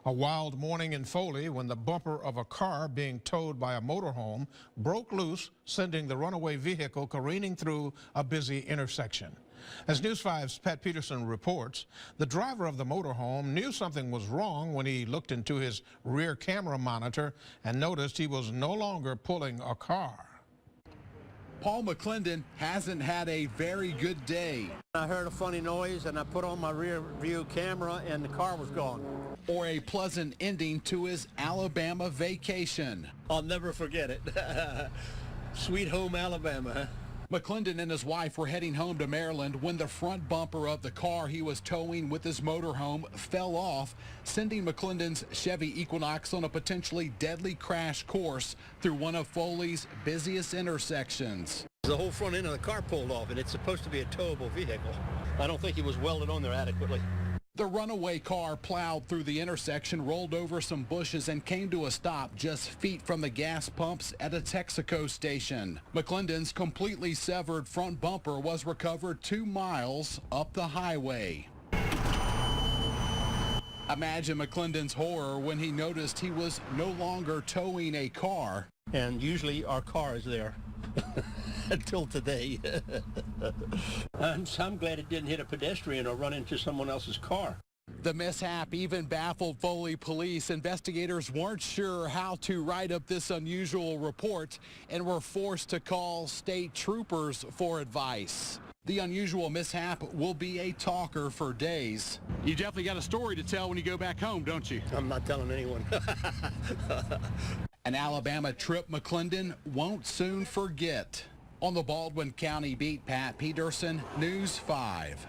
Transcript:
A wild morning in Foley when the bumper of a car being towed by a motorhome broke loose, sending the runaway vehicle careening through a busy intersection. As News 5's Pat Peterson reports, the driver of the motorhome knew something was wrong when he looked into his rear camera monitor and noticed he was no longer pulling a car. Paul McClendon hasn't had a very good day. I heard a funny noise and I put on my rear view camera and the car was gone. Or a pleasant ending to his Alabama vacation. I'll never forget it. Sweet home Alabama, huh? McClendon and his wife were heading home to Maryland when the front bumper of the car he was towing with his motorhome fell off, sending McClendon's Chevy Equinox on a potentially deadly crash course through one of Foley's busiest intersections. The whole front end of the car pulled off, and it's supposed to be a towable vehicle. I don't think it was welded on there adequately. The runaway car plowed through the intersection, rolled over some bushes, and came to a stop just feet from the gas pumps at a Texaco station. McClendon's completely severed front bumper was recovered 2 miles up the highway. Imagine McClendon's horror when he noticed he was no longer towing a car. And usually our car is there. Until today. I'm glad it didn't hit a pedestrian or run into someone else's car. The mishap even baffled Foley police. Investigators weren't sure how to write up this unusual report and were forced to call state troopers for advice. The unusual mishap will be a talker for days. You definitely got a story to tell when you go back home, don't you? I'm not telling anyone. An Alabama trip McClendon won't soon forget. On the Baldwin County beat, Pat Peterson, News 5.